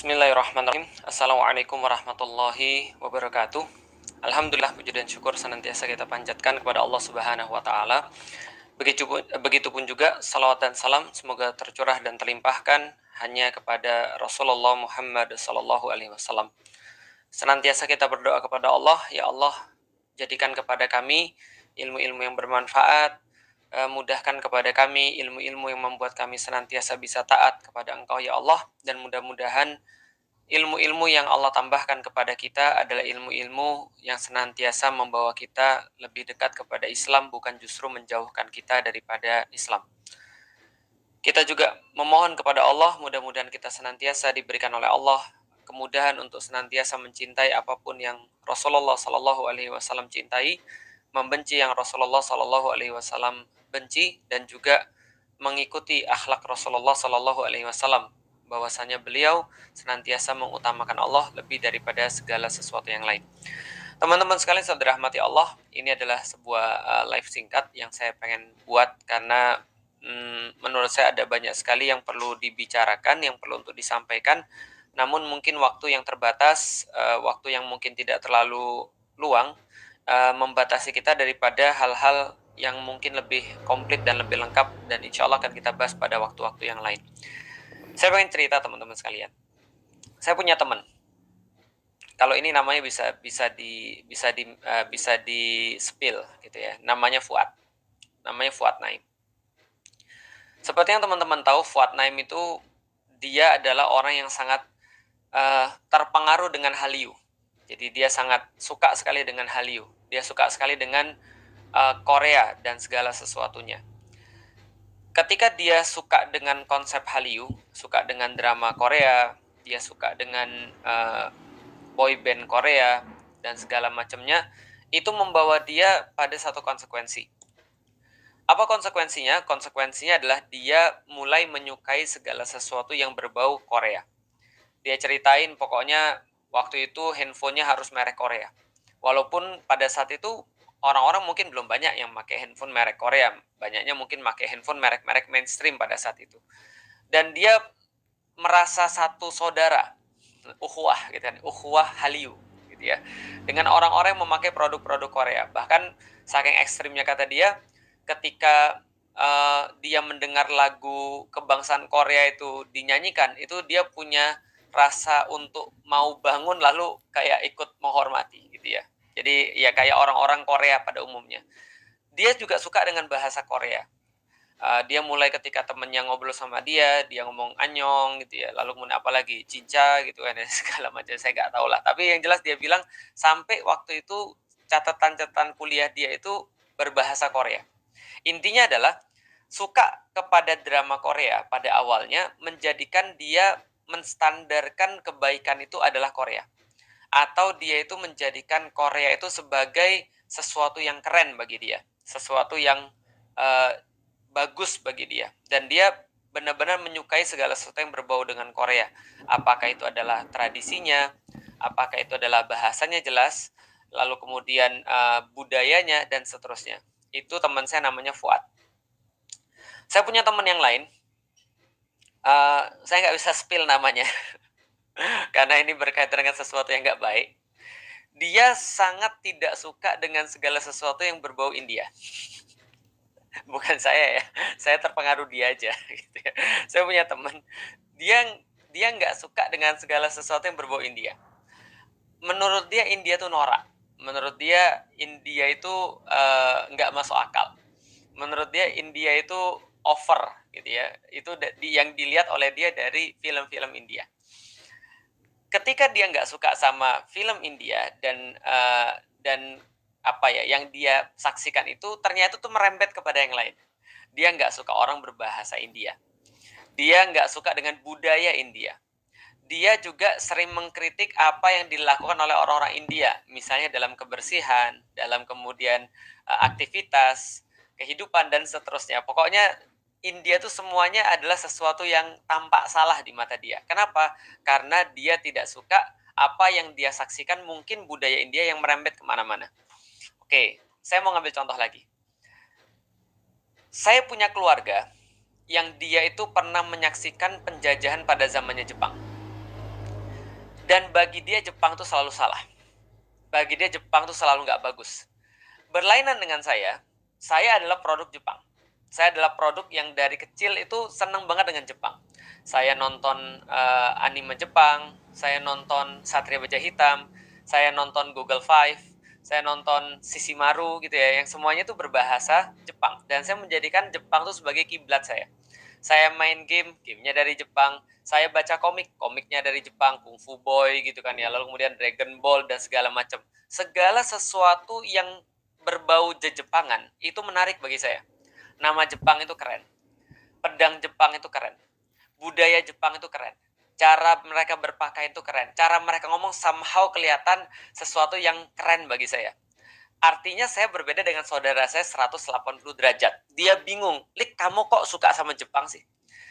Bismillahirrahmanirrahim. Assalamualaikum warahmatullahi wabarakatuh. Alhamdulillah, puji dan syukur senantiasa kita panjatkan kepada Allah Subhanahu wa taala. Begitupun juga salawat dan salam semoga tercurah dan terlimpahkan hanya kepada Rasulullah Muhammad sallallahu alaihi wasallam. Senantiasa kita berdoa kepada Allah, ya Allah, jadikan kepada kami ilmu-ilmu yang bermanfaat, mudahkan kepada kami ilmu-ilmu yang membuat kami senantiasa bisa taat kepada Engkau ya Allah, dan mudah-mudahan ilmu-ilmu yang Allah tambahkan kepada kita adalah ilmu-ilmu yang senantiasa membawa kita lebih dekat kepada Islam, bukan justru menjauhkan kita daripada Islam. Kita juga memohon kepada Allah, mudah-mudahan kita senantiasa diberikan oleh Allah kemudahan untuk senantiasa mencintai apapun yang Rasulullah Sallallahu Alaihi Wasallam cintai, membenci yang Rasulullah Sallallahu Alaihi Wasallam benci, dan juga mengikuti akhlak Rasulullah Sallallahu Alaihi Wasallam, bahwasanya beliau senantiasa mengutamakan Allah lebih daripada segala sesuatu yang lain. Teman-teman sekalian, saudara rahmati Allah, ini adalah sebuah live singkat yang saya pengen buat karena menurut saya ada banyak sekali yang perlu dibicarakan, yang perlu untuk disampaikan. Namun mungkin waktu yang terbatas, waktu yang mungkin tidak terlalu luang, membatasi kita daripada hal-hal yang mungkin lebih komplit dan lebih lengkap, dan insya Allah akan kita bahas pada waktu-waktu yang lain. Saya pengen cerita teman-teman sekalian. Saya punya teman. Kalau ini namanya bisa di spill gitu ya. Namanya Fuad. Namanya Fuad Naim. Seperti yang teman-teman tahu, Fuad Naim itu dia adalah orang yang sangat terpengaruh dengan Hallyu. Jadi dia sangat suka sekali dengan Hallyu. Dia suka sekali dengan Korea dan segala sesuatunya. Ketika dia suka dengan konsep Hallyu, suka dengan drama Korea, dia suka dengan boy band Korea dan segala macamnya, itu membawa dia pada satu konsekuensi. Apa konsekuensinya? Konsekuensinya adalah dia mulai menyukai segala sesuatu yang berbau Korea. Dia ceritain pokoknya waktu itu handphonenya harus merek Korea. Walaupun pada saat itu orang-orang mungkin belum banyak yang pakai handphone merek Korea. Banyaknya mungkin pakai handphone merek-merek mainstream pada saat itu. Dan dia merasa satu saudara, ukhuwah gitu kan, ukhuwah Hallyu gitu ya, dengan orang-orang yang memakai produk-produk Korea. Bahkan saking ekstrimnya kata dia, ketika dia mendengar lagu kebangsaan Korea itu dinyanyikan, itu dia punya rasa untuk mau bangun lalu kayak ikut menghormati gitu ya. Jadi ya kayak orang-orang Korea pada umumnya. Dia juga suka dengan bahasa Korea. Dia mulai ketika temennya ngobrol sama dia ngomong anyong gitu ya, lalu kemudian apa lagi, cinca gitu kan, segala macam, saya nggak tahu lah. Tapi yang jelas dia bilang sampai waktu itu catatan-catatan kuliah dia itu berbahasa Korea. Intinya adalah suka kepada drama Korea pada awalnya menjadikan dia menstandarkan kebaikan itu adalah Korea. Atau dia itu menjadikan Korea itu sebagai sesuatu yang keren bagi dia, sesuatu yang bagus bagi dia. Dan dia benar-benar menyukai segala sesuatu yang berbau dengan Korea. Apakah itu adalah tradisinya, apakah itu adalah bahasanya jelas, lalu kemudian budayanya, dan seterusnya. Itu teman saya namanya Fuad. Saya punya teman yang lain, saya nggak bisa spill namanya karena ini berkaitan dengan sesuatu yang nggak baik. Dia sangat tidak suka dengan segala sesuatu yang berbau India. Bukan saya ya, saya terpengaruh dia aja gitu ya. Saya punya teman, dia nggak suka dengan segala sesuatu yang berbau India. Menurut dia India tuh norak. Menurut dia India itu nggak masuk akal. Menurut dia India itu over gitu ya. Itu yang dilihat oleh dia dari film-film India. Ketika dia nggak suka sama film India dan apa ya yang dia saksikan itu ternyata tuh merembet kepada yang lain. Dia nggak suka orang berbahasa India. Dia nggak suka dengan budaya India. Dia juga sering mengkritik apa yang dilakukan oleh orang-orang India, misalnya dalam kebersihan, dalam kemudian aktivitas, kehidupan, dan seterusnya. Pokoknya India itu semuanya adalah sesuatu yang tampak salah di mata dia. Kenapa? Karena dia tidak suka apa yang dia saksikan, mungkin budaya India yang merembet kemana-mana. Oke, saya mau ngambil contoh lagi. Saya punya keluarga yang dia itu pernah menyaksikan penjajahan pada zamannya Jepang. Dan bagi dia Jepang tuh selalu salah. Bagi dia Jepang tuh selalu nggak bagus. Berlainan dengan saya adalah produk Jepang. Saya adalah produk yang dari kecil itu seneng banget dengan Jepang. Saya nonton anime Jepang, saya nonton Satria Baja Hitam, saya nonton Google Five, saya nonton Shishimaru gitu ya, yang semuanya itu berbahasa Jepang. Dan saya menjadikan Jepang itu sebagai kiblat saya. Saya main gamenya dari Jepang. Saya baca komiknya dari Jepang, Kung Fu Boy gitu kan ya. Lalu kemudian Dragon Ball dan segala macam. Segala sesuatu yang berbau Jepangan itu menarik bagi saya. Nama Jepang itu keren. Pedang Jepang itu keren. Budaya Jepang itu keren. Cara mereka berpakaian itu keren. Cara mereka ngomong somehow kelihatan sesuatu yang keren bagi saya. Artinya saya berbeda dengan saudara saya 180 derajat. Dia bingung, Lik, kamu kok suka sama Jepang sih?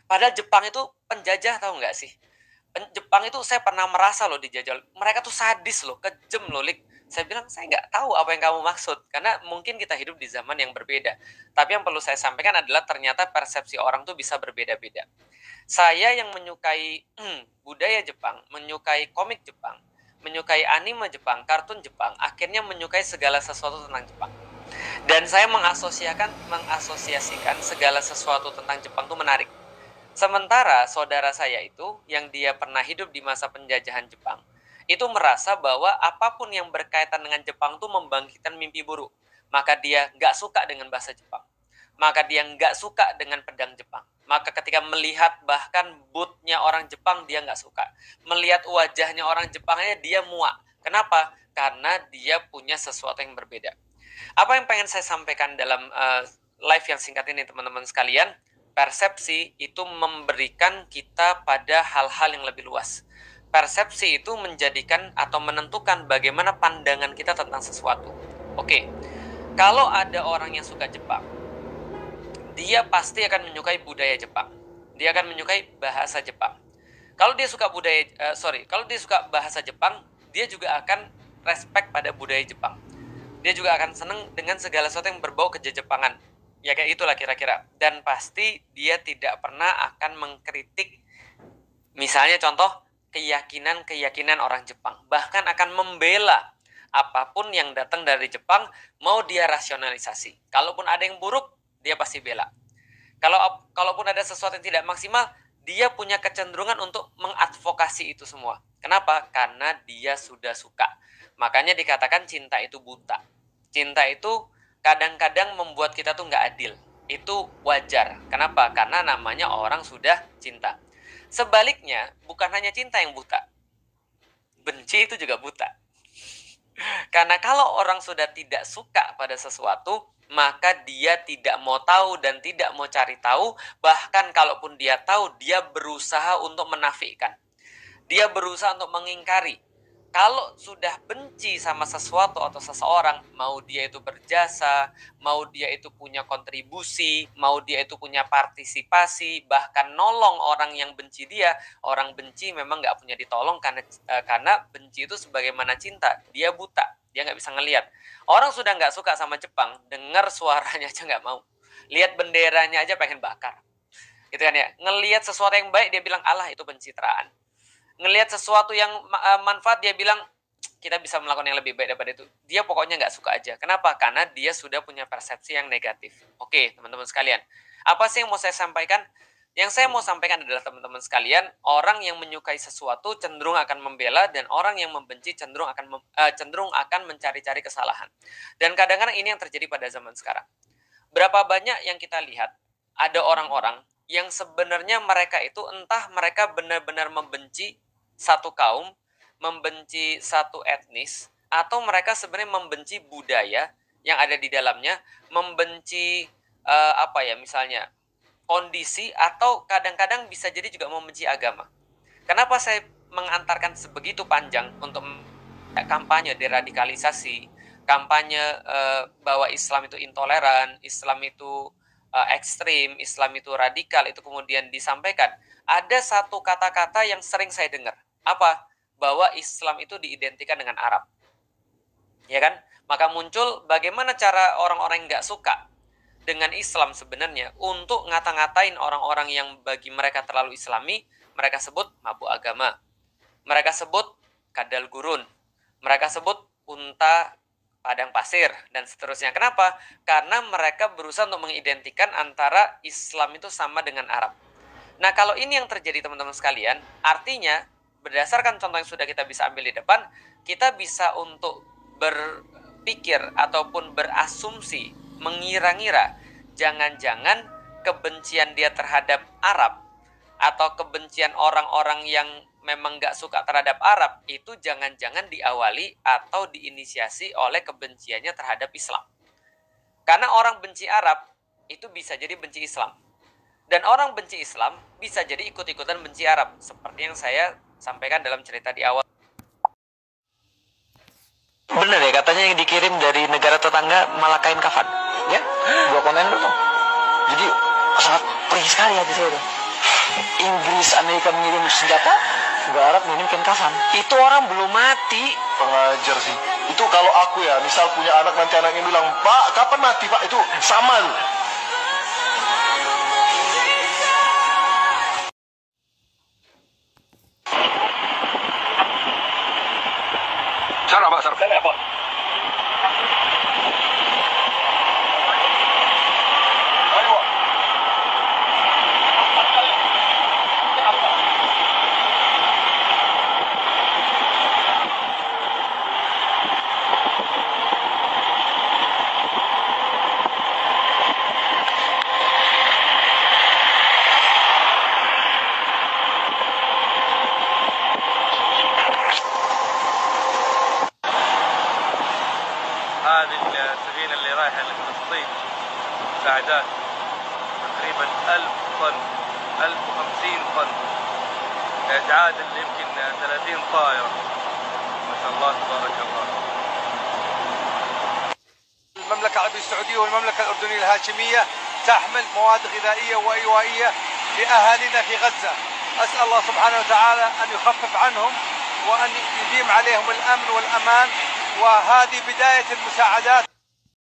Padahal Jepang itu penjajah, tahu nggak sih? Jepang itu saya pernah merasa loh dijajah. Mereka tuh sadis loh, kejam loh, Lik. Saya bilang, saya nggak tahu apa yang kamu maksud. Karena mungkin kita hidup di zaman yang berbeda. Tapi yang perlu saya sampaikan adalah ternyata persepsi orang tuh bisa berbeda-beda. Saya yang menyukai budaya Jepang, menyukai komik Jepang, menyukai anime Jepang, kartun Jepang, akhirnya menyukai segala sesuatu tentang Jepang. Dan saya mengasosiasikan segala sesuatu tentang Jepang itu menarik. Sementara saudara saya itu, yang dia pernah hidup di masa penjajahan Jepang, itu merasa bahwa apapun yang berkaitan dengan Jepang itu membangkitkan mimpi buruk. Maka dia nggak suka dengan bahasa Jepang. Maka dia nggak suka dengan pedang Jepang. Maka ketika melihat bahkan bootnya orang Jepang, dia nggak suka. Melihat wajahnya orang Jepangnya, dia muak. Kenapa? Karena dia punya sesuatu yang berbeda. Apa yang pengen saya sampaikan dalam live yang singkat ini, teman-teman sekalian? Persepsi itu memberikan kita pada hal-hal yang lebih luas. Persepsi itu menjadikan atau menentukan bagaimana pandangan kita tentang sesuatu. Oke, kalau ada orang yang suka Jepang, dia pasti akan menyukai budaya Jepang. Dia akan menyukai bahasa Jepang. Kalau dia suka kalau dia suka bahasa Jepang, dia juga akan respect pada budaya Jepang. Dia juga akan senang dengan segala sesuatu yang berbau kejepangan. Ya kayak itulah kira-kira. Dan pasti dia tidak pernah akan mengkritik, misalnya contoh, keyakinan orang Jepang. Bahkan akan membela apapun yang datang dari Jepang, mau dia rasionalisasi. Kalaupun ada yang buruk, dia pasti bela. Kalaupun ada sesuatu yang tidak maksimal, dia punya kecenderungan untuk mengadvokasi itu semua. Kenapa? Karena dia sudah suka. Makanya dikatakan cinta itu buta. Cinta itu kadang-kadang membuat kita tuh nggak adil. Itu wajar. Kenapa? Karena namanya orang sudah cinta. Sebaliknya, bukan hanya cinta yang buta. Benci itu juga buta. Karena kalau orang sudah tidak suka pada sesuatu, maka dia tidak mau tahu dan tidak mau cari tahu. Bahkan kalaupun dia tahu, dia berusaha untuk menafikan. Dia berusaha untuk mengingkari. Kalau sudah benci sama sesuatu atau seseorang, mau dia itu berjasa, mau dia itu punya kontribusi, mau dia itu punya partisipasi, bahkan nolong orang yang benci dia, orang benci memang nggak punya ditolong karena benci itu sebagaimana cinta, dia buta, dia nggak bisa ngelihat. Orang sudah nggak suka sama Jepang, dengar suaranya aja nggak mau, lihat benderanya aja pengen bakar, gitu kan ya. Ngelihat sesuatu yang baik dia bilang alah itu pencitraan. Ngelihat sesuatu yang manfaat dia bilang kita bisa melakukan yang lebih baik daripada itu. Dia pokoknya nggak suka aja. Kenapa? Karena dia sudah punya persepsi yang negatif. Oke, teman-teman sekalian. Apa sih yang mau saya sampaikan? Yang saya mau sampaikan adalah teman-teman sekalian, orang yang menyukai sesuatu cenderung akan membela, dan orang yang membenci cenderung akan mencari-cari kesalahan. Dan kadang-kadang ini yang terjadi pada zaman sekarang. Berapa banyak yang kita lihat ada orang-orang yang sebenarnya mereka itu entah mereka benar-benar membenci satu kaum, membenci satu etnis, atau mereka sebenarnya membenci budaya yang ada di dalamnya, membenci misalnya kondisi, atau kadang-kadang bisa jadi juga membenci agama. Kenapa saya mengantarkan sebegitu panjang untuk kampanye deradikalisasi, kampanye bahwa Islam itu intoleran, Islam itu ekstrim, Islam itu radikal, itu kemudian disampaikan. Ada satu kata-kata yang sering saya dengar. Apa? Bahwa Islam itu diidentikan dengan Arab. Ya kan? Maka muncul bagaimana cara orang-orang yang nggak suka dengan Islam sebenarnya untuk ngata-ngatain orang-orang yang bagi mereka terlalu Islami, mereka sebut mabuk agama. Mereka sebut kadal gurun. Mereka sebut unta padang pasir dan seterusnya. Kenapa? Karena mereka berusaha untuk mengidentikan antara Islam itu sama dengan Arab. Nah, kalau ini yang terjadi teman-teman sekalian, artinya berdasarkan contoh yang sudah kita bisa ambil di depan, kita bisa untuk berpikir ataupun berasumsi, mengira-ngira, jangan-jangan kebencian dia terhadap Arab atau kebencian orang-orang yang memang gak suka terhadap Arab itu jangan-jangan diawali atau diinisiasi oleh kebenciannya terhadap Islam. Karena orang benci Arab itu bisa jadi benci Islam. Dan orang benci Islam bisa jadi ikut-ikutan benci Arab. Seperti yang saya sampaikan dalam cerita di awal. Bener ya, katanya yang dikirim dari negara tetangga malah kain kafan. Ya, 2 kontainer tuh. Jadi sangat perih sekali hati saya tuh. Inggris, Amerika mengirim senjata, Barat mengirim kain kafan. Itu orang belum mati. Pengajar sih. Itu kalau aku ya, misal punya anak, nanti anaknya bilang, Pak, kapan mati Pak? Itu sama loh. Sarap Pak, sarap. هذه السفينة اللي رايحة لفلسطين مساعدات تقريبا 1000 طن 1050 طن تعادل يمكن 30 طائرة ما شاء الله تبارك الله. المملكة العربية السعودية والمملكة الأردنية الهاشمية تحمل مواد غذائية وإيوائية لأهالينا في غزة. أسأل الله سبحانه وتعالى أن يخفف عنهم وأن يديم عليهم الأمن والأمان، وهذه بداية المساعدات.